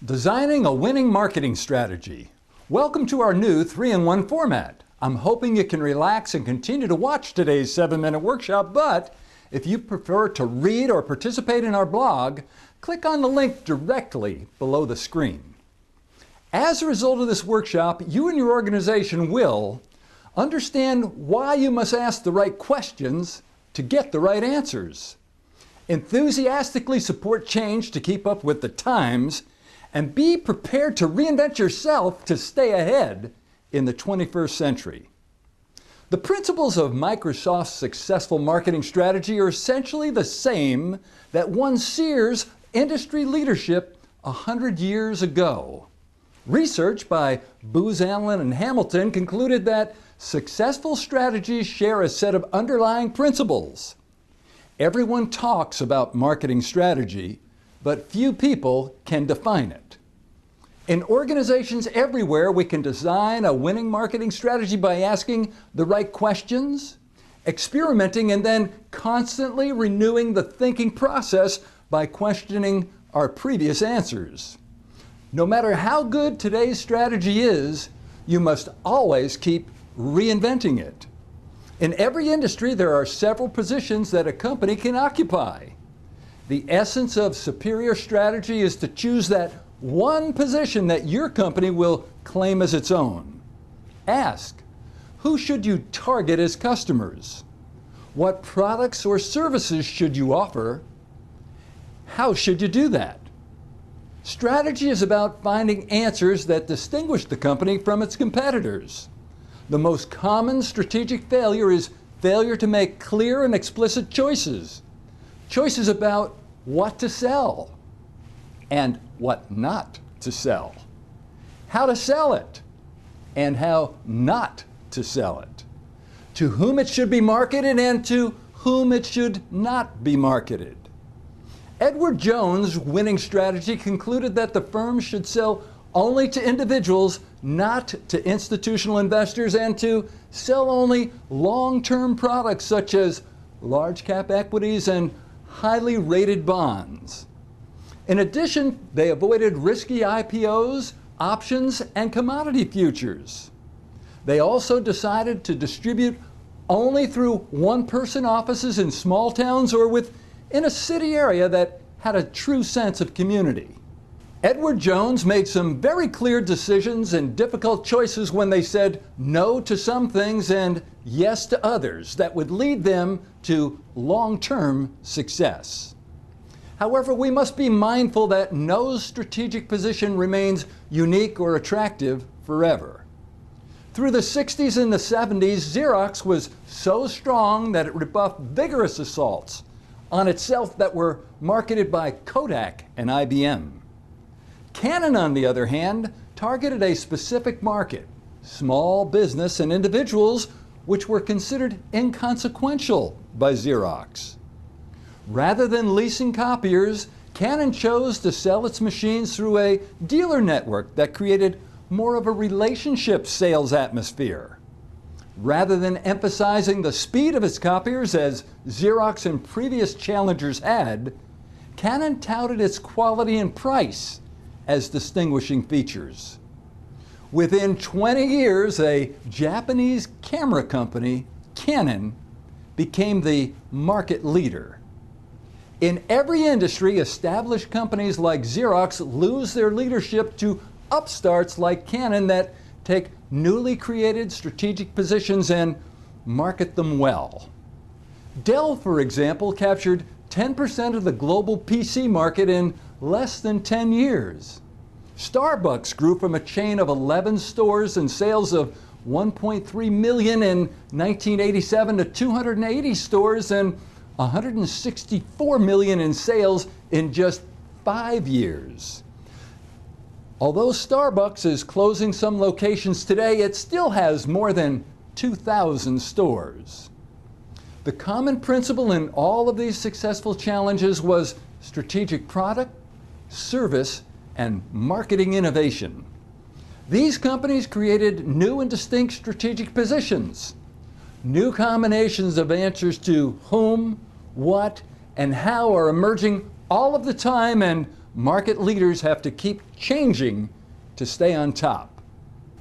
Designing a winning marketing strategy. Welcome to our new 3-in-1 format. I'm hoping you can relax and continue to watch today's 7-minute workshop, but if you prefer to read or participate in our blog, click on the link directly below the screen. As a result of this workshop, you and your organization will understand why you must ask the right questions to get the right answers, enthusiastically support change to keep up with the times, and be prepared to reinvent yourself to stay ahead in the 21st century. The principles of Microsoft's successful marketing strategy are essentially the same that won Sears industry leadership 100 years ago. Research by Booz Allen and Hamilton concluded that successful strategies share a set of underlying principles. Everyone talks about marketing strategy, but few people can define it. In organizations everywhere, we can design a winning marketing strategy by asking the right questions, experimenting, and then constantly renewing the thinking process by questioning our previous answers. No matter how good today's strategy is, you must always keep reinventing it. In every industry, there are several positions that a company can occupy. The essence of superior strategy is to choose that one position that your company will claim as its own. Ask, who should you target as customers? What products or services should you offer? How should you do that? Strategy is about finding answers that distinguish the company from its competitors. The most common strategic failure is failure to make clear and explicit choices. Choices about what to sell and what not to sell, how to sell it and how not to sell it, to whom it should be marketed and to whom it should not be marketed. Edward Jones' winning strategy concluded that the firm should sell only to individuals, not to institutional investors, and to sell only long-term products such as large-cap equities and highly rated bonds. In addition, they avoided risky IPOs, options, and commodity futures. They also decided to distribute only through one-person offices in small towns or within a city area that had a true sense of community. Edward Jones made some very clear decisions and difficult choices when they said no to some things and yes to others that would lead them to long-term success. However, we must be mindful that no strategic position remains unique or attractive forever. Through the 60s and the 70s, Xerox was so strong that it rebuffed vigorous assaults on itself that were marketed by Kodak and IBM. Canon, on the other hand, targeted a specific market, small business and individuals, which were considered inconsequential by Xerox. Rather than leasing copiers, Canon chose to sell its machines through a dealer network that created more of a relationship sales atmosphere. Rather than emphasizing the speed of its copiers, as Xerox and previous challengers had, Canon touted its quality and price as distinguishing features. Within 20 years, a Japanese camera company, Canon, became the market leader. In every industry, established companies like Xerox lose their leadership to upstarts like Canon that take newly created strategic positions and market them well. Dell, for example, captured 10% of the global PC market in less than 10 years. Starbucks grew from a chain of 11 stores and sales of 1.3 million in 1987 to 280 stores and 164 million in sales in just 5 years. Although Starbucks is closing some locations today, it still has more than 2,000 stores. The common principle in all of these successful challenges was strategic product, service, and marketing innovation. These companies created new and distinct strategic positions. New combinations of answers to whom, what, and how are emerging all of the time, and market leaders have to keep changing to stay on top.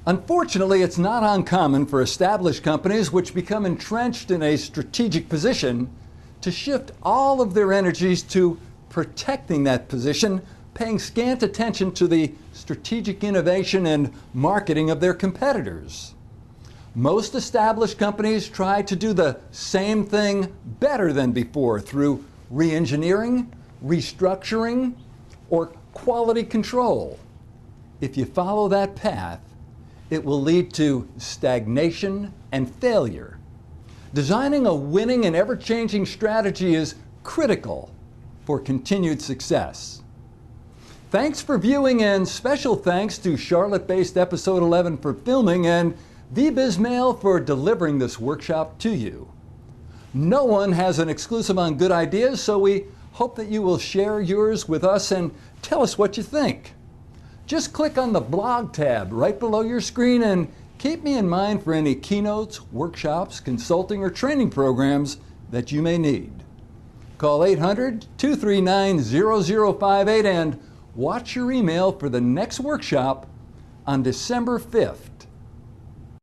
Unfortunately, it's not uncommon for established companies which become entrenched in a strategic position to shift all of their energies to protecting that position, paying scant attention to the strategic innovation and marketing of their competitors. Most established companies try to do the same thing better than before through re-engineering, restructuring, or quality control. If you follow that path, it will lead to stagnation and failure. Designing a winning and ever-changing strategy is critical for continued success. Thanks for viewing, and special thanks to Charlotte-based Episode 11 for filming and VBiz Mail for delivering this workshop to you. No one has an exclusive on good ideas, so we hope that you will share yours with us and tell us what you think. Just click on the blog tab right below your screen and keep me in mind for any keynotes, workshops, consulting, or training programs that you may need. Call 800-239-0058 and watch your email for the next workshop on December 5th.